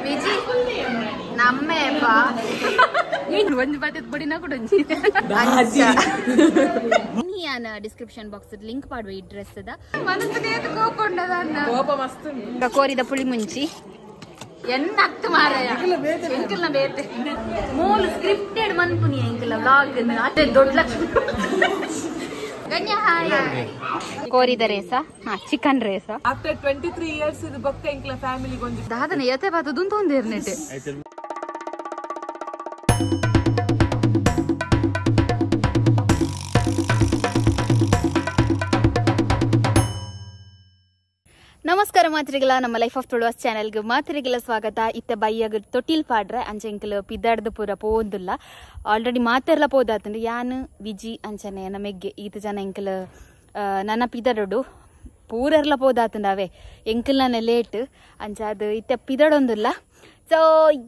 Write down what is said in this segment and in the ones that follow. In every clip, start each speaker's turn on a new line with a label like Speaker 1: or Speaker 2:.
Speaker 1: ವಿಜಿ ನಮ್ಮೇಪ ಒಂದು ಬತ್ತದ ಬಡಿನ ಕೂಡ ಯಾನ ಡಿಸ್ಕ್ರಿಪ್ಷನ್ ಬಾಕ್ಸ್ ಲಿಂಕ್ ಮಾಡುವ ಈ ಡ್ರೆಸ್ ಅದ ಕೋರಿದ ಪುಳಿ ಮುಂಚಿ ಎನ್ನತ್ತು ಮಾರಾಯ ಎಂಕಲ್ನ ಬೇತೆ ಮೂಲ ಸ್ಕ್ರಿಪ್ಟೆಡ್ ಮನ್ಪುನಿ ಎಂಕಲ ವ್ಲಾಗ್ ಅದೇ ದೊಡ್ಡ ಲಕ್ಷ್ಮಿ ಗಣ್ಯ ಹಾಯ್ ಕೋರಿದ ರೇಸ ಚಿಕನ್ ರೇಸ
Speaker 2: ಆಫ್ಟರ್ 23 ಇಯರ್ಸ್ ಇದು ಬೊಕ್ಕ ಎಂಕಲ ಫ್ಯಾಮಿಲಿ ಗೊಂಜಿ
Speaker 1: ದಾದನ ಯತೆ ಬಾತದು ತೊಂದಿರ್ನೆಟೆ ನಮಸ್ಕಾರ ಮಾತ್ರಿಗಳ ನಮ್ಮ ಲೈಫ್ ಆಫ್ ತುಳುವಾಸ್ ಚಾನೆಲ್ಗೆ ಮಾತ್ರಿಗಳ ಸ್ವಾಗತ. ಇತ್ತ ಬೈಯಾಗ ತೊಟ್ಟಿಲ್ ಪಾಡ್ರೆ ಅಂಚೆ ಎಂಕಲ್ ಪಿದ್ದಾಡ್ದು ಪೂರ ಪೋಂದುಲ್ಲ ಆಲ್ರೆಡಿ ಮಾತೆರ್ಲ ಪೋದಾತಂದ್ರೆ ಯಾನ್ ವಿಜಿ ಅಂಚನೆ ನಮಗೆ ಈತ ಜನ ಎಂಕಲ್ ನನ್ನ ಪಿದ್ದಾಡೋಡು ಪೂರೆರ್ಲ ಪೋದಾತಂಡವೆ ಎಂಕಲ್ನೇ ಲೇಟ್ ಅಂಚ ಅದು ಇತ್ತ ಪಿದಾಡೊಂದಿಲ್ಲ. ಸೊ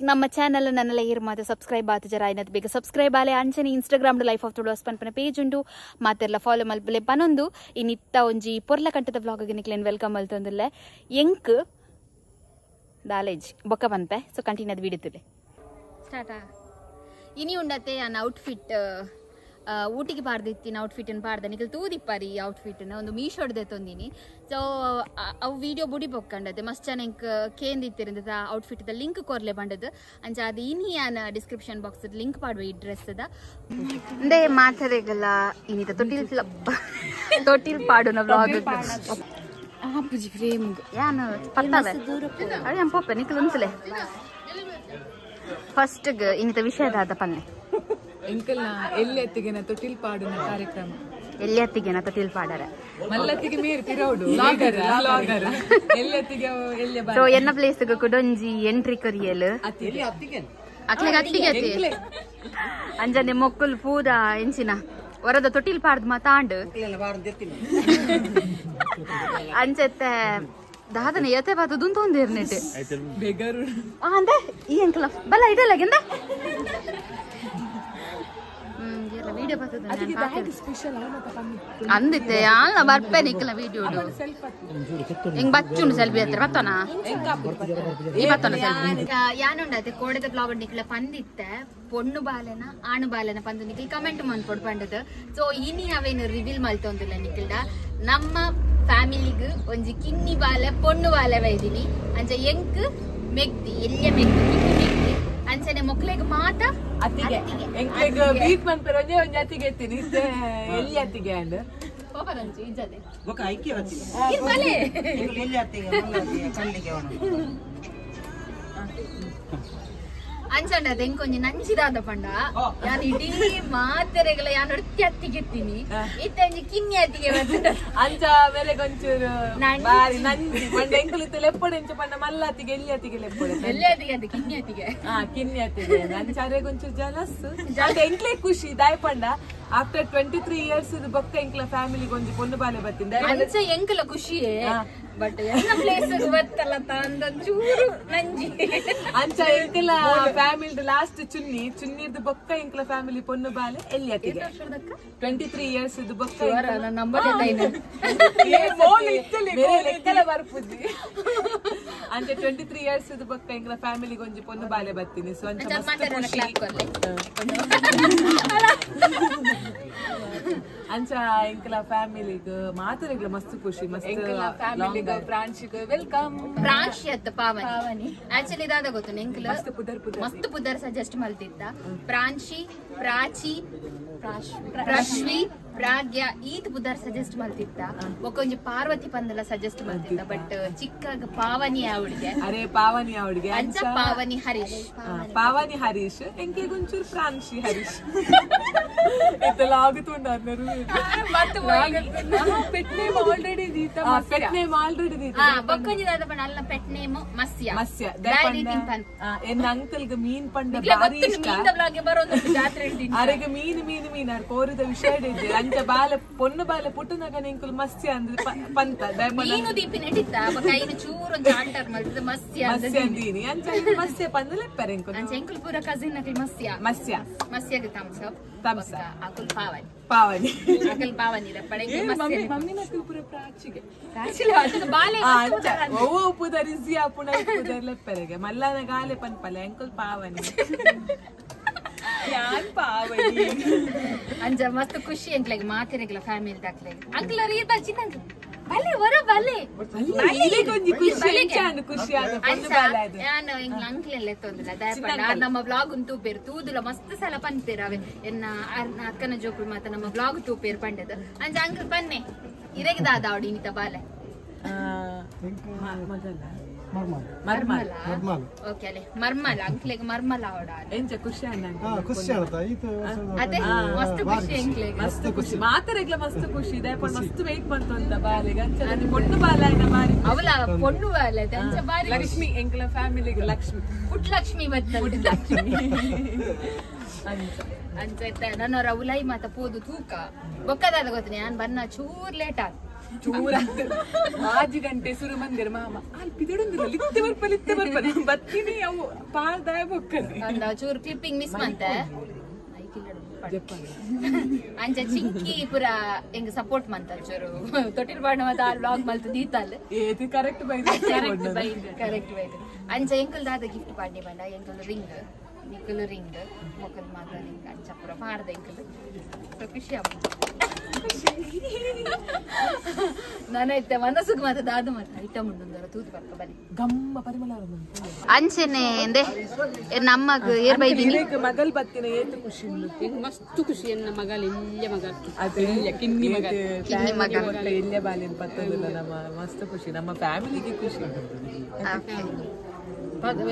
Speaker 1: ನಮ್ಮ ಚಾನಲ್ ನನ್ನೆಲ್ಲ ಏರ್ ಮಾತು ಸಬ್ಸ್ಕ್ರೈಬ್ ಆತ ಜರ ಆಯ್ನದು ಬೇಗ ಸಬ್ಸ್ಕ್ರೈಬ್ ಆಲೆ ಅಂಚನೆ ಇನ್ಸ್ಟಾಗ್ರಾಮ್ ಲೈಫ್ ಆಫ್ ತುಳುವಾಸ್ ಪನ್ಪನ ಪೇಜ್ ಉಂಟು ಮಾತೆಲ್ಲ ಫಾಲೋ ಮಲ್ಪಲೆ ಪನೊಂದು ಇನ್ನಿತ್ತ ಒಂಜಿ ಪೊರ್ಲ ಕಂಟದ ಬ್ಲಾಗ್ಗೆ ನಿಕ್ಲೇನು ವೆಲ್ಕಮ್ ಅಲ್ತೊಂದಿಲ್ಲ ಎಂಕ್ ದಾಲೇಜ್ ಬೊಕ್ಕ ಬಂತೆ. ಸೊ ಕಂಟಿನ್ಯೂ ಅದು ವಿಡಿತುಲೆ ಸ್ಟಾರ್ಟಾ ಇನಿ ಉಂಡತ್ತೆ ಅನ್ನ ಔಟ್ಫಿಟ್ ಊಟಿಗೆ ಪಾಡ್ದಿತ್ತಿನ ಔಟ್ಫಿಟ್ ಪಾಡ್ದೆ ನಿಖಲ್ ತೂದಿಪ್ಪಾರಿ ಈ ಔಟ್ಫಿಟ್ ಒಂದು ಮೀಶೋಡ್ದೆ ತೊಂದಿನಿ. ಸೊ ಅವು ವಿಡಿಯೋ ಬುಡಿ ಪೊಕ್ಕಂಡದೆ ಮಸ್ತ್ ಜನ ಎಂಕ್ ಕೇಂದಿತ್ತಿರಂದ ಔಟ್ಫಿಟ್ ಲಿಂಕ್ ಕೊರ್ಲೆ ಬಂಡದು ಅಂಚ ಅದು ಇನಿ ಯಾನ ಡಿಸ್ಕ್ರಿಪ್ಷನ್ ಬಾಕ್ಸ್ ಲಿಂಕ್ ಮಾಡುವ ಈ ಡ್ರೆಸ್ ಅದ ಅಂದೇ ಮಾತಾಡೆಗಲ್ಲ ಇನ್ನಿತ ತೊಟ್ಟಿಲ್ ಪಾಡುನ ಬ್ಲಾಗ್ ಪೂಜಿ ಫ್ರೇಮ್ ಯಾನ ಪತ್ತಾವೆ ಅದೇ ಪೊಪ್ಪೆ ನಿಖಲ್ ಒಂದ್ಸಲೆ ಫಸ್ಟ್ ಇನ್ನಿತ ವಿಷಯದಾದ ಪನ್ನೆ
Speaker 2: ಎಂಕಲ್ನ ಎಲ್ಲಿಯತ್ತಿಗೆನ ತೊಟ್ಟಿಲ್ ಪಾಡುನ ಕಾರ್ಯಕ್ರಮ
Speaker 1: ಎಲ್ಲಿಯತ್ತಿಗೆನ ತೊಟ್ಟಿಲ್ ಪಾಡರ
Speaker 2: ಮಲ್ಲತ್ತಿಗೆ ಮೀರ್ ತಿರೌಡು ಲಾಗರ್ ಎಲ್ಲಿಯತ್ತಿಗೆ ಎಲ್ಲಿ
Speaker 1: ಸೊ ಎನ್ನ ಪ್ಲೇಸ್ ಕುಡೊಂಜಿ ಎಂಟ್ರಿ ಕೊರಿಯಲ್ ಅಕ್ಲೆಗೆ ಅತ್ತಿಗೆ ಅಂಜನೆ ಮೊಕ್ಕುಲ್ ಪೂರ ಎಂಚಿನ ಹೊರದ ತೊಟ್ಟಿಲ್ ಪಾಡ್ದು ಮಾತಾಂಡ್ ಅಂಚತ್ತೆ ದಾದನ ಯತೆ ಬಾತದು ತೊಂದಿರ್ನೆಟೆ
Speaker 2: ಬೇಗರು
Speaker 1: ಅಂದೆ ಈ ಎಂಕಲ ಬಲ ಇಡಲಾಗಿಂದ ವಿಡಿಯೋ ಅಂದಿತ್ತೆ ಅಲ್ಲ ಬರ್ಪೆ ನಿಕ್ಕಲ ವಿಡಿಯೋ ಹಿಂಗ್ ಬಚ್ಚುಂಡು ಸೆಲ್ಫಿ ಹತ್ರ ಬತ್ತನ ಈ ಬತ್ತನ ಸೆಲ್ಫಿ ಯಾನುಂಡತೆ ಕೋಡೆದ ಬ್ಲಾಗ್ ನಿಕ್ಕಲ ಪಂದಿತ್ತೆ ಪೊಣ್ಣು ಬಾಲೆನ ಆಣು ಬಾಲೆನ ಪಂದು ನಿಕ್ಕಲ್ ಕಮೆಂಟ್ ಮಂದ್ಕೊಡ್ ಪಂಡದು. ಸೊ ಇನಿ ಅವೇನು ರಿವೀಲ್ ಮಲ್ತೊಂದಿಲ್ಲ ನಿಕ್ಕಲ್ಡ ನಮ್ಮ ಫ್ಯಾಮಿಲಿಗ್ ಒಂಜಿ ಕಿನ್ನಿ ಬಾಲೆ ಪೊಣ್ಣು ಬಾಲೆ ಬೈದಿನಿ ಅಂಚ ಎಂಕ್ ಮೆಗ್ದಿ ಎಲ್ಲಿಯ ಮೆಗ್ದಿ ಕಿನ್ನಿ ಮೆಗ್ದಿ ಅಂಚನೆ ಮೊಕ್ಲೆಗ್ ಮಾತ
Speaker 2: ಅತ್ತಿಗೆ ಎಂಕ್ಲೆಗ್ ಬೀಟ್ ಮನ್ಪೆರ್ ಒಂಜೆ ಒಂಜಿ ಅತ್ತಿಗೆ ಎತ್ತೀನಿ ಎಲ್ಲಿ ಅತ್ತಿಗೆ ಅಂಡ್
Speaker 1: ಹೋಗರಂಚಿ ಇಜ್ಜದೆ
Speaker 3: ಬೊಕ ಐಕ್ಯ ಅತ್ತಿಗೆ
Speaker 1: ಇರ್ಮಲೆ
Speaker 3: ಎಲ್ಲಿ ಅತ್ತಿಗೆ ಮಲ್ಲತ್ತಿಗೆ ಕಣ್ಣಿಗೆ ಅವನು
Speaker 1: ಅಂಚಂಡದ ಎಂಕೊಂಜಿ ನಂಚಿದಾದ ಪಂಡ ಯಾನ್ ಇಡೀ ಮಾತೆರೆಗಳ ಯಾನ್ ನೃತ್ಯ ಅತ್ತಿಗೆತ್ತೀನಿ ಇತ್ತಂಜಿ ಕಿನ್ನಿ ಅತ್ತಿಗೆ
Speaker 2: ಅಂಚ ಮೇಲೆಗೊಂಚೂರು ಬಾರಿ ನಂಜಿ ಪಂಡ ಎಂಕಲಿತ್ತು ಲೆಪ್ಪಡೆ ಎಂಚ ಪಂಡ ಮಲ್ಲತ್ತಿಗೆ ಎಲ್ಲಿ ಅತ್ತಿಗೆ ಲೆಪ್ಪಡೆ
Speaker 1: ಎಲ್ಲಿ ಅತ್ತಿಗೆ ಅದು ಕಿನ್ನಿ ಅತ್ತಿಗೆ
Speaker 2: ಕಿನ್ನಿ ಅತ್ತಿಗೆ ಅಂಚ ಅರೆಗೊಂಚೂರು ಜಲಸ್ ಅದು ಎಂಕ್ಲೆ ಖುಷಿ ದಾಯ್ ಪಂಡ ಆಫ್ಟರ್ 23 ಇಯರ್ಸ್ ಇದು ಬೊಕ್ಕ ಎಂಕ್ಲ ಫ್ಯಾಮಿಲಿ ಗೊಂಜಿ ಪೊಣ್ಣು ಬಾಲೆ ಬತ್ತಿಂದ
Speaker 1: ಅಂಚ ಎಂಕಲ ಖುಷಿಯೇ ಬಟ್ ಎಲ್ಲ ಪ್ಲೇಸ್ ಬತ್ತಲ್ಲ ತಂದ ಚೂರು ನಂಜಿ
Speaker 2: ಅಂಚ ಎಂಕಲ ಫ್ಯಾಮಿಲಿ ಲಾಸ್ಟ್ ಚುನ್ನಿರ್ದು ಬೊಕ್ಕ ಎಂಕ್ಲ ಫ್ಯಾಮಿಲಿ ಪೊಣ್ಣು ಬಾಲೆ ಎಲ್ಲಿ ಅತ್ತಿಗೆ 23 ಇಯರ್ಸ್ ಇದು ಬೊಕ್ಕ
Speaker 1: ನಂಬರ್
Speaker 2: ಬರ್ಪುಜಿ ಅಂಚ 23 ಇಯರ್ಸ್ ಇದು ಬೊಕ್ಕ ಎಂಕ್ಲ ಫ್ಯಾಮಿಲಿ ಗೊಂಜಿ ಪೊಣ್ಣು ಬಾಲೆ ಬತ್ತೀನಿ. ಸೊ ಅಂಚ ಅಂಚ ಎಂಕಲ ಫ್ಯಾಮಿಲಿಗ್ ಮಾತರೆಗ್ಲ ಮಸ್ತ್ ಖುಷಿ ಮಸ್ತ್ ಪ್ರಾಂಶಿಗ್ ವೆಲ್ಕಮ್
Speaker 1: ಪ್ರಾಂಶಿ ಅತ್ತ ಪಾವನಿ ಆಕ್ಚುಲಿ ಇದಾದ ಗೊತ್ತು ಎಂಕಲ ಮಸ್ತ್ ಪುದರ್ ಸಜೆಸ್ಟ್ ಮಲ್ತಿದ್ದ ಪ್ರಾಂಶಿ ಪ್ರಾಚಿ ಪ್ರಶ್ವಿ ಪ್ರಾಗ್ಯ ಈತ್ ಬುಧರ್ ಸಜೆಸ್ಟ್ ಮಲ್ತಿದ್ದ ಒಕ್ಕೊಂಜಿ ಪಾರ್ವತಿ ಪಂದಲ ಸಜೆಸ್ಟ್ ಮಲ್ತಿದ್ದ ಬಟ್ ಚಿಕ್ಕಾಗ ಪಾವನಿ ಅವಳಿಗೆ
Speaker 2: ಅರೆ ಪಾವನಿ ಅವಳಿಗೆ
Speaker 1: ಅಂಚ ಪಾವನಿ
Speaker 2: ಹರೀಶ್ ಎಂಕೆ ಒಂಚೂರು ಪ್ರಾಂಶಿ ಹರೀಶ್ ಇದೆಲ್ಲ ಆಗುತ್ತುಂಡ ಪೆಟ್ ನೇಮ್ ಆಲ್ರೆಡಿ ದೀತ
Speaker 1: ಬೊಕ್ಕೊಂಜಿದಾದ ಪಂಡ ಅಲ್ಲ ಪೆಟ್ ನೇಮ್ ಮಸ್ಯ
Speaker 2: ಎನ್ನ ಅಂಕಲ್ಗೆ ಮೀನ್ ಪಂಡ ಬಾರಿ ಇಷ್ಟ ಅರೆಗೆ ಮೀನ್ ಅರ್ ಕೋರಿದ ವಿಷಯ ಇದ್ದೆ ಅಂಚ ಬಾಲೆ ಪೊಣ್ಣು ಬಾಲೆ ಪುಟ್ಟನಗನ ಎಂಕುಲ್ ಮಸ್ಯ ಅಂದ್ರೆ ಪಂತ
Speaker 1: ಮೀನು ದೀಪಿ ನಡೀತಾ ಕೈನು ಚೂರು ಜಾಂಟರ್ ಮಲ್ದ ಮಸ್ಯ
Speaker 2: ಅಂದೀನಿ ಅಂಚ ಮಸ್ಯ ಪಂದಲೆ ಪೆರೆ ಎಂಕುಲ್
Speaker 1: ಅಂಚ ಎಂಕುಲ್ ಪೂರ ಕಸಿನ್ ನಕಲ್ ಮಸ್ಯ
Speaker 2: ಗೆ
Speaker 1: ತಮ್ಸ್ ಅಪ್
Speaker 2: ತಮ್ಸ
Speaker 1: ಅಕುಲ್ ಪಾವನಿ
Speaker 2: ಪಾವನಿ
Speaker 1: ಅಕಲ್ ಪಾವನಿ ಪಡೆಗೆ
Speaker 2: ಮಮ್ಮಿ ನಕಲ್ ಪುರ ಪ್ರಾಚಿಗೆ
Speaker 1: ಬಾಲೆ
Speaker 2: ಓ ಪುದರ್ ಇಸಿ ಅಪುಣ ಪುದರ್ ಲೆಪ್ಪರೆಗೆ ಮಲ್ಲನ ಗಾಲೆ ಪನ್ಪಲೆ ಅಂಕಲ್ ಪಾವನಿ ಯಾನ್ ಪಾವನಿ
Speaker 1: ಅಂಜ ಮಸ್ತ್ ಖುಷಿ ಅಂಕ್ಲೆಗ್ ಮಾತಿರೆಗ್ಲ ಫ್ಯಾಮಿಲಿ ದಾಕ್ಲೆ ಅಂಕ್ಲ ರೀತಾ ಚಿನ್ನ ಬಲೆ ವರ ಬಲೆ ನಾನು ಇಂಗ್ಲ ಅಂಕ್ಲೆಲ್ಲ ತೊಂದಿಲ್ಲ ದಯಪಂಡ ನಮ್ಮ ವ್ಲಾಗ್ ತೂಪೇರು ತೂದುಲ ಮಸ್ತ್ ಸಲ ಪನ್ಪೇರು ಅವೆ ಎನ್ನ ಅಕ್ಕನ ಜೋಕುಳು ಮಾತ ನಮ್ಮ ವ್ಲಾಗ್ ತೂಪೇರು ಪಂಡದ ಅಂಜ ಅಂಕಲ್ ಪನ್ನೆ ಇರೆಗ್ದಾದ ಅವಡಿ ನಿತ ಬಾಲೆ
Speaker 2: ಮರ್ಮಲ
Speaker 1: ಓಕೆ ಅಲೆ ಮರ್ಮಲ ಅಂಕ್ಲೆಗ್ ಮರ್ಮಲ ಅವಡ
Speaker 2: ಎಂಚ ಖುಷಿ
Speaker 1: ಅದೇ ಮಸ್ತ್ ಖುಷಿ ಅಂಕ್ಲೆಗ್
Speaker 2: ಮಸ್ತ್ ಖುಷಿ ಮಾತರೆಗ್ಲ ಮಸ್ತ್ ಖುಷಿ ದಯಪಂಡ ಮಸ್ತ್ ವೆಯ್ಟ್ ಪಂತಂತ ಬಾಲೆಗೆ ಅಂಚ ಪೊಣ್ಣು ಬಾಲಾಯನ ಬಾರಿ
Speaker 1: ಅವಳ ಪೊಣ್ಣು ಬಾಲೆ ಅಂಚ ಬಾರಿ
Speaker 2: ಲಕ್ಷ್ಮಿ ಎಂಕ್ಲ ಫ್ಯಾಮಿಲಿಗೆ ಲಕ್ಷ್ಮಿ
Speaker 1: ಪುಟ್ ಲಕ್ಷ್ಮಿ ಬರ್ತದೆ ಲಕ್ಷ್ಮಿ ಅಂಚ ನನ್ನವ್ರ ಅವಲೈ ಮಾತ ಪೋದು ತೂಕ ಬೊಕ್ಕದಾದ ಗೊತ್ತನೆ ನಾನ್ ಬನ್ನ ಚೂರ್ ಲೇಟ್ ಆಗ
Speaker 2: ಚೂರಂತ 5 ಗಂಟೆ ಸುರು ಮಂದಿರ ಮಾಮ ಅಲ್ಲಿ ಪಿದಡುಂದಿಲ್ಲ ಲಿತ್ತೆ ಬರ್ಪನೆ ಬತ್ತೀನಿ ಅವು ಪಾಳ್ದಾಯ ಬೊಕ್ಕನೆ
Speaker 1: ಅಂದ ಚೂರ್ ಕ್ಲಿಪ್ಪಿಂಗ್ ಮಿಸ್ ಮಂತೆ ಅಂಚ ಚಿಂಕಿ ಪುರ ಎಂಗ್ ಸಪೋರ್ಟ್ ಮಂತ ಚೂರು ತೊಟ್ಟಿಲ್ ಬಾಣ ಮತ ಆ ವ್ಲಾಗ್ ಮಲ್ತು ದೀತಲ್
Speaker 2: ಏತಿ ಕರೆಕ್ಟ್ ಬೈದು
Speaker 1: ಕರೆಕ್ಟ್ ಬೈದು ಅಂಚ ಎಂಕಲ್ ದಾದ ಗಿಫ್ಟ್ ಪಾಡ್ನಿ ಬಂಡ ಎಂಕಲ್ ರಿಂಗ್ ನಿಕಲ್ ರಿಂಗ್ ಮೊಕಲ್ ಮಾತ ರಿಂಗ್ ಅಂಚ ಪುರ ಪಾಡ್ದ ಎಂಕಲ್ ಖುಷಿ ನಾನೈತೆ ಮನಸ್ಸಿಗೆ ಮಾತ ದಾದು ಮಾತ ಐಟಮ್ ಉಂಡು ತೂತು ಬರ್ಕ ಬನ್ನಿ
Speaker 2: ಗಮ್ಮ ಪರಿಮಳ
Speaker 1: ಅಂಚೆನೆ ಎಂದೆ ನಮ್ಮಗ್ ಏರ್ ಬೈದಿನಿ
Speaker 2: ಮಗಲ್ ಬತ್ತಿನ ಏತು ಖುಷಿ
Speaker 4: ಮಸ್ತ್ ಖುಷಿ ಎನ್ನ ಮಗಲ್ ಇಲ್ಲೇ ಮಗ
Speaker 2: ಅದೇ
Speaker 4: ಕಿನ್ನಿ ಮಗ
Speaker 2: ಇಲ್ಲೇ ಬಾಲಿನ ಪತ್ತದಿಲ್ಲ ನಮ್ಮ ಮಸ್ತ್ ಖುಷಿ ನಮ್ಮ ಫ್ಯಾಮಿಲಿಗೆ ಖುಷಿ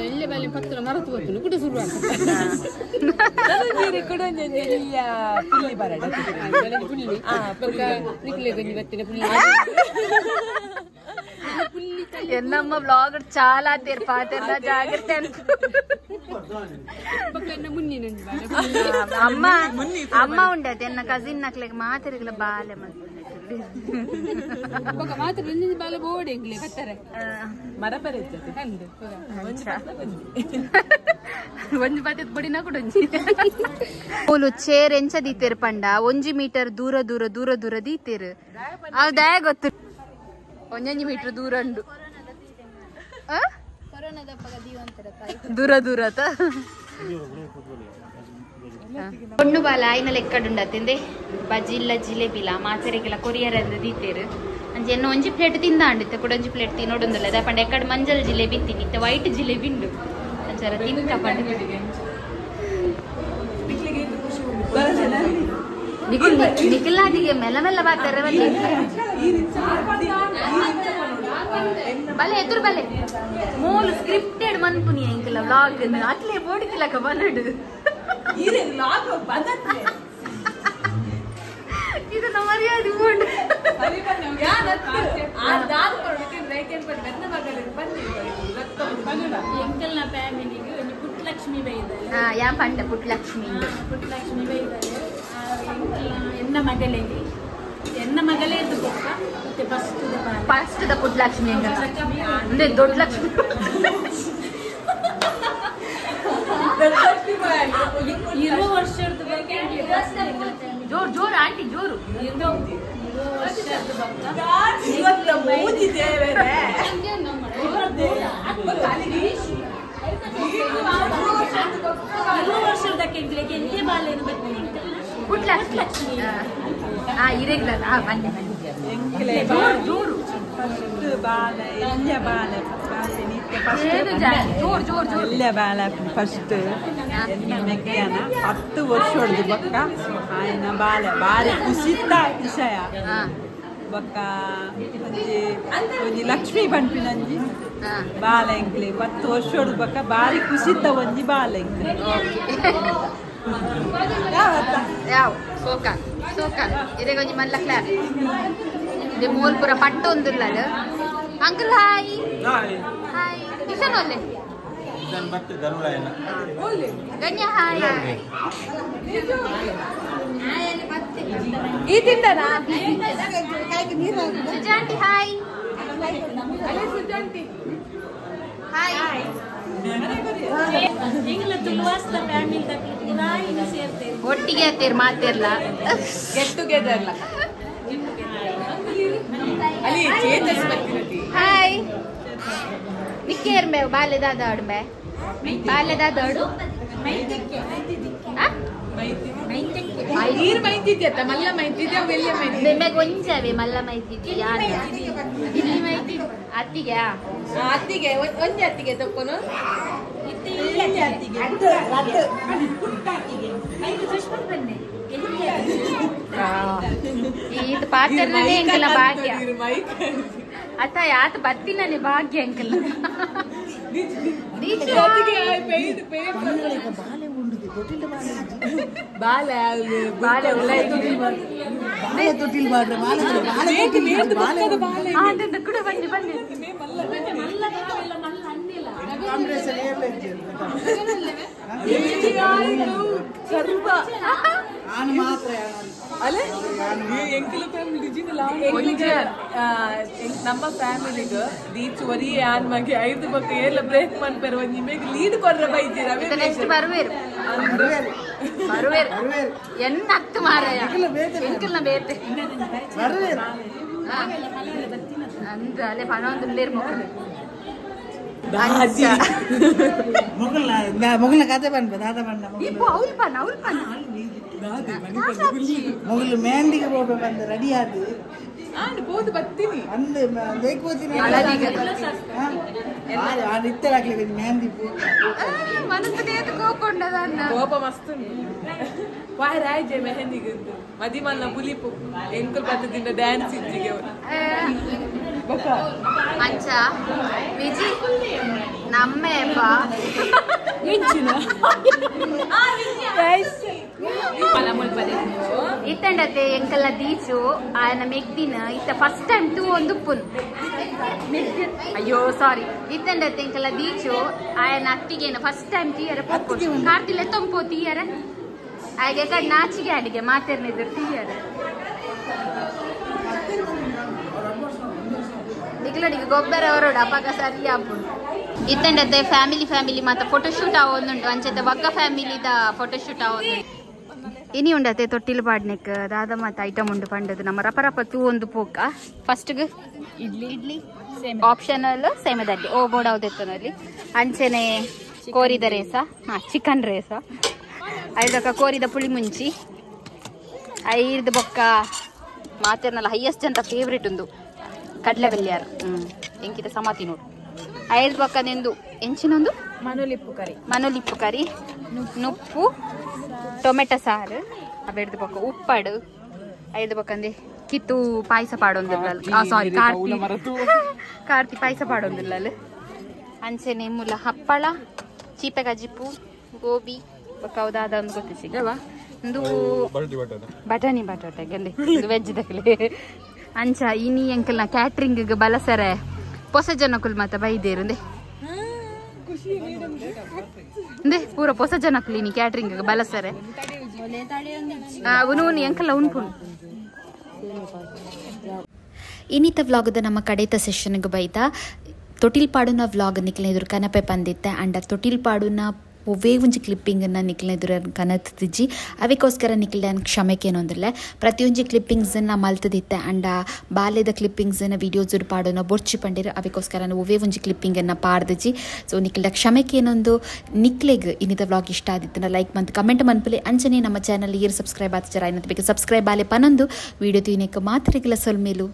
Speaker 4: ಇಲ್ಲೇ ಬಾಲಿನ ಪತ್ತಲ ಮರತು ಬರ್ತನು ಕೂಡ ಶುರು
Speaker 2: ಪುಲ್ಲಿ ಬರಡ
Speaker 4: ಪುಲ್ಲಿ ನಿಕ್ಲೆ ಗಂಜಿ ಬತ್ತಿನ ಪುಲ್ಲಿ
Speaker 1: ಎನ್ನಮ್ಮ ವ್ಲಾಗ್ ಚಾಲ ಪಾತೆಲ್ಲ ಜಾಗ್ರತೆ ಅಮ್ಮ ಅಮ್ಮ ಉಂಡತೆ ಎನ್ನ ಕಸಿನ್ ನಕ್ಲೆಗ್ ಮಾತಿರಿಗ್ಲ ಬಾಲೆ
Speaker 4: ಮಾತ್ರ ಬಾಲ ಬೋಡೆ ಬರ್ತಾರೆ
Speaker 2: ಮರ ಬರ
Speaker 1: ಒಂಜಿ ಬತ್ತದ ಬಡಿನ ಕೂಡ ಪೋಲು ಚೇರ್ ಎಂಚ ದೀತೇರು ಪಂಡ 1 ಮೀಟರ್ ದೂರ ದೂರ ದೂರ ದೂರ ದೀತೇರು ಅವ್ ದಯ ಗೊತ್ತು 1 ಮೀಟರ್ ದೂರ ಉಂಡು ದೂರ ದೂರ பொண்ணு பால ஐநல எக்கடுண்டத்திಂದೆ ಬಜಿಲ್ಲ ಜಿಲೇಬಿಲ ಮಾಚರಿಗೆಲ್ಲ ಕೊರಿಯರ್ ಅಂದ ದೀತೇರು ಅಂಜೆ ಎನ್ನ ಒಂಜಿ ಪ್ಲೇಟ್ ತಿಂದಾಂಡಿತ್ತೆ ಕೂಡ ಒಂಜಿ ಪ್ಲೇಟ್ ತಿನ್ನೋಡೊಂದಲ್ಲ ಅದ ಪಂಡ ಎಕ್ಕಡ ಮಂಜಲ್ ಜಿಲೇಬಿ ತಿನ್ನಿತ್ತೆ ವೈಟ್ ಜಿಲೇಬಿ ಉಂಡು ಅಂಚಾರ ತಿನ್ಕ ಪಂಡ ನಿಖಿಲ್ಲಾದಿಗೆ ಮೆಲ್ಲ ಮೆಲ್ಲ ಬಾತಾರೆ ಬಲೆ ಎದುರು ಬಲೆ ಮೂಲು ಸ್ಕ್ರಿಪ್ಟೆಡ್ ಮನ್ಪುನಿ ಎಂಕಲ ವ್ಲಾಗ್ ಅಟ್ಲೇ ಬೋಡಿತಿಲಕ ಬನ್ನಡು ಇದು ನಮ್ಮ ಮರ್ಯಾದೆ ಉಂಡು
Speaker 4: ಎಂಕಲ್ನ ಫ್ಯಾಮಿಲಿಗೆ ಒಂದು ಪುಟ್ಟಲಕ್ಷ್ಮಿ ಬೈದಾರೆ
Speaker 1: ಯಾ ಪಂಡ ಪುಟ್ಟಲಕ್ಷ್ಮಿ
Speaker 4: ಬೈದಾರೆ ಎನ್ನ ಮಗಳೇ ಮತ್ತೆ
Speaker 1: ಫಸ್ಟ್ ದ ಪುಟ್ಟಲಕ್ಷ್ಮಿ ಅಂದ್ರೆ ದೊಡ್ಡ ಲಕ್ಷ್ಮಿ
Speaker 4: ಇರೋ ವರ್ಷದ ಬಗ್ಗೆ
Speaker 1: ಜೋರ್ ಜೋರ್ ಆಂಟಿ ಜೋರು
Speaker 4: ವರ್ಷದಕ್ಕೆ ಎಲ್ಲಿ ಬಾಲೇನು
Speaker 1: ಪುಟ್ಟಲಕ್ಷ್ಮಿ ಇರೆಗ್ಯುಲರ್ ಬನ್ನಿ ಬನ್ನಿ ಜೋರು ಜೋರ್ ಜೋರ್ ಜೋರ್
Speaker 3: ಇಲ್ಲೇ ಬಾಲ ಫಸ್ಟ್ ಮೆಕ್ಯಾನ 10 ವರ್ಷ ಹೊಡೆದು ಬೊಕ್ಕ ಆಯ್ನ ಬಾಲ ಬಾರಿ ಖುಷಿತ ವಿಷಯ ಬೊಕ್ಕ ಒಂಜಿ ಲಕ್ಷ್ಮಿ ಪಂಪಿನಂಜಿ ಬಾಲ ಎಂಕ್ಲೆ 10 ವರ್ಷ ಹೊಡೆದು ಬೊಕ್ಕ ಬಾರಿ ಖುಷಿತ ಒಂಜಿ ಬಾಲ ಎಂಕ್ಲೆ
Speaker 1: ಯಾವ ಸೋಕಾನ್ ಸೋಕಾನ್ ಇದೇ ಒಂಜಿ ಮಲ್ಲ ಕ್ಲಾಸ್ ಇದೆ ಮೂಲ್ಪುರ ಪಟ್ಟು ಒಂದಿಲ್ಲ ಅಂಕಲ್ ಹಾಯ್ ಹಾಯ್ ಕಿಶನ್ ಒಲ್ಲೆ ಗಣ್ಯ ಹಾಯ್
Speaker 2: ಈ ತಿಂದನಾ
Speaker 1: ಸುಜಾಂಟಿ ಹಾಯ್ ಹಾಯ್
Speaker 4: ಈಗಲ ತುಳುವಾಸ್ತ ಫ್ಯಾಮಿಲಿ ತಕ್ಕಿಗೆ ನಾಯಿ ಸೇರ್ತೇವೆ
Speaker 1: ಒಟ್ಟಿಗೆ ಆತೇರು ಮಾತಿರ್ಲ
Speaker 2: ಗೆಟ್ ಟುಗೆದರ್ ಅಲ್ಲಿ ಚೇಂಜಸ್ ಬರ್ತಿರತಿ
Speaker 1: ಹಾಯ್ ನಿಕ್ಕೇರ್ ಮೇ ಬಾಲ್ಯದಾದ ಆಡ್ಮೆ ಬಾಲ್ಯದಾದ ಆಡು
Speaker 2: ನೀರ್ ಮೈತಿದ್ಯತ್ತ ಮಲ್ಲ ಮೈತಿದ್ಯ ಬೆಲ್ಲ ಮೈತಿದ್ಯ
Speaker 1: ಬೆಮ್ಮೆಗೆ ಒಂಚವೇ ಮಲ್ಲ ಮೈತಿದ್ದಿ ಯಾರು ಇಲ್ಲಿ ಮೈತಿ ಅತ್ತಿಗೆ
Speaker 2: ಅತ್ತಿಗೆ ಒಂದೇ ಅತ್ತಿಗೆ ತಕ್ಕೊನು
Speaker 1: ಇದು ಪಾತ್ರನೇ ಎಂಕಲ ಭಾಗ್ಯ ಅತ್ತ ಯಾತ ಬತ್ತಿನೇ ಭಾಗ್ಯ ಎಂಕಲ ಕೂಡ ಬನ್ನಿ ಬನ್ನಿ
Speaker 2: ನಮ್ಮ ಫ್ಯಾಮಿಲಿಗ ದೀಚುವರಿ ಆನ್ ಮಗೆ 5 ಬಕ್ಕ ಎಲ್ಲ ಬ್ರೇಕ್ ಮಾಡ್ತಾರೆ ಒಂದ್ ನಿಮಗೆ ಲೀಡ್ ಕೊರ್ರ ಬೈತೀರ
Speaker 1: ನೆಕ್ಸ್ಟ್ ಬರುವೇರು ಎನ್ನತ್ತು ಮಾರಾಯ ಎಂಕಲ್ನ ಬೇತೆ ಅಂದ ಅಲ್ಲೇ ಪಣೊಂದು
Speaker 3: ಮೊಗಲ ಕತೆ ಬಂದ ದಾದ ಬಂದ ಮೊಗಲು ಮೆಹಂದಿಗೆ ಹೋಗ ಬಂದ ರೆಡಿ ಆದ
Speaker 2: ಬೋದು ಬರ್ತೀನಿ
Speaker 3: ಅಂದ್ ಬೇಕೋತೀನಿ ಇತ್ತಲಾಗ್ಲಿ ಮೆಹಂದಿ
Speaker 2: ಕೋಪ ಮಸ್ತ್ ವಾಯ್ ರಾಯ್ಜೆ ಮೆಹಂದಿಗೆ ಮದಿಮಲ್ನ ಪುಲಿಪು ಎಂಕಲ್ ಪತ್ತದಿಂದ ಡ್ಯಾನ್ಸ್ ಇದ್ದಿಗೆ
Speaker 1: ಮಂಚ ವಿಜಿ ನಮ್ಮೇಪ ಇತ್ತಂಡತೆ ಎಂಕಲ್ನ ದೀಚು ಆಯನ ಮೆಗ್ದಿನ ಇತ್ತ ಫಸ್ಟ್ ಟೈಮ್ ಟೂ ಒಂದು ಪುನ್ ಅಯ್ಯೋ ಸಾರಿ ಇತ್ತಂಡತೆ ಎಂಕಲ್ನ ದೀಚು ಆಯನ ಅತ್ತಿಗೆನ ಫಸ್ಟ್ ಟೈಮ್ ತೀಯರ ಕಾರ್ತಿಲ್ಲ ತೊಂಪೋ ತೀಯರ ಹಾಗೆ ಕಡ್ ನಾಚಿಗೆ ಅಡಿಗೆ ಮಾತೇರ್ನಿದ್ರು ತೀಯರ ನಿಕ್ಲಡಿಗೆ ಗೊಬ್ಬರ ಅವರೋಡ ಅಪಗ ಸರಿ ಆಪುಂಡು ಇತ್ತಂಡತೆ ಫ್ಯಾಮಿಲಿ ಮಾತ ಫೋಟೋಶೂಟ್ ಆವೊಂದುಂಡು ಅಂಚೆತ ಬಕ್ಕ ಫ್ಯಾಮಿಲಿದ ಫೋಟೋಶೂಟ್ ಆವೊಂದುಂಡು ಇನಿ ಉಂಡತೆ ತೊಟ್ಟಿಲ್ ಪಾಡ್ನೆಕ್ ದಾದ ಮಾತ ಐಟಮ್ ಉಂಡು ಪಂಡದು ನಮ್ಮ ರಪ ತೂ ಒಂದು ಪೋಕ ಫಸ್ಟ್ಗೆ ಇಡ್ಲಿ ಆಪ್ಷನಲ್ ಸೇಮದಲ್ಲಿ ಓ ಬೋಡಾವ್ದೆತ್ತನಲ್ಲಿ ಅಂಚೆನೆ ಕೋರಿದ ರೇಸ ಚಿಕನ್ ರೇಸ ಐದಕ್ಕ ಕೋರಿದ ಪುಳಿ ಮುಂಚಿ ಐದು ಬೊಕ್ಕ ಮಾತೇರ್ನಲ್ಲ ಹೈಯೆಸ್ಟ್ ಅಂತ ಫೇವ್ರೇಟ್ ಒಂದು ಕಡ್ಲೆ ಬೆಲ್ಯಾರು ಎಂಕಿತ ಸಮಾತಿ ನೋಡು ಐದು ಬೊಕ್ಕದೆಂದು ಎಂಚಿನೊಂದು ಮನೋಲಿಪ್ಪು ಕರಿ ನುಪ್ಪು ಟೊಮೆಟೊ ಸಾರು ಅವೆಡ್ದು ಬೊಕ್ಕ ಉಪ್ಪಡು ಐದು ಬೊಕ್ಕಂದೆ ಕಿತ್ತು ಪಾಯಸ ಪಾಡೊಂದಿಲ್ಲ ಸಾರಿ ಕಾರ್ತಿ ಪಾಯಸ ಪಾಡೊಂದಿಲ್ಲ ಅಲ್ಲಿ ಅಂಚೆನೆ ಮುಲ್ಲ ಹಪ್ಪಳ ಚೀಪೆ ಗಜಿಪ್ಪು ಗೋಬಿ ಬೊಕ್ಕ ಒಂದು ಗೊತ್ತಿ ಸಿಗವ ಒಂದು ಬಟಾಣಿ ಬಟಾಟೆಗೆ ವೆಜ್ ತಗಲಿ ಅಂಚ ಇನಿ ಎಂಕಲ್ನ ಕ್ಯಾಟ್ರಿಂಗ್ ಬಲಸರೆ ಹೊಸ ಜನಕ್ಕುಲ್ ಮಾತ ಬೈದೇರು ಪೂರ ಹೊಸ ಜನಕ್ಕುಲ್ ಇನಿ ಕ್ಯಾಟ್ರಿಂಗ್ ಬಲಸರೆ ಉನು ಎಂಕಲ್ಲ ಉಂಪುನು ಇನ್ನಿತ ವ್ಲಾಗದ ನಮ್ಮ ಕಡೆತ ಸೆಷನ್ಗೆ ಬೈತ ತೊಟಿಲ್ ಪಾಡುನ ವ್ಲಾಗ್ ನಿಕ್ಲೆ ಎದುರು ಕನಪೆ ಬಂದಿತ್ತೆ ಅಂಡ ತೊಟಿಲ್ ಪಾಡುನ ಒವ್ವೇ ಒಂಜಿ ಕ್ಲಿಪ್ಪಿಂಗನ್ನು ನಿಕ್ಲಿನ ಎದುರು ಕನತ್ತಿಜ್ಜಿ ಅವಕ್ಕೋಸ್ಕರ ನಿಕ್ಲೆ ಕ್ಷಮೆಕೇನೊಂದಿಲ್ಲ ಪ್ರತಿಯೊಂಜಿ ಕ್ಲಿಪ್ಪಿಂಗ್ಸನ್ನು ಮಲ್ತದಿತ್ತೆ ಅಂಡ ಬಾಲ್ಯದ ಕ್ಲಿಪ್ಪಿಂಗ್ಸನ್ನು ವೀಡಿಯೋಸ್ ಪಾಡೋನ ಬೊರ್ಚಿ ಪಂಡಿರು ಅವಕ್ಕೋಸ್ಕರ ಒವ್ವೇ ಒಂಜಿ ಕ್ಲಿಪ್ಪಿಂಗನ್ನು ಪಾಡ್ದಿಜ್ಜಿ ಸೊ ನಿಕ್ಲ ಕ್ಷಮೆಕೇನೊಂದು ನಿಕ್ಲೆಗ್ ಇನ್ನಿದ ವ್ಲಾಗ್ ಇಷ್ಟ ಆದಿತ್ತನ ಲೈಕ್ ಮತ್ತು ಕಮೆಂಟ್ ಮನ್ಪಲೆ ಅಂಚನೆ ನಮ್ಮ ಚಾನಲ್ ಇಯರ್ ಸಬ್ಸ್ಕ್ರೈಬ್ ಆತಿಜರ ಇನ್ನೊಂದು ಬೇಕು ಸಬ್ಸ್ಕ್ರೈಬ್ ಆಲೆ ಪನೊಂದು ವೀಡಿಯೋ ತೀನೇಕ ಮಾತ್ರೆಗಳ ಸೊಲ್ಮೇಲು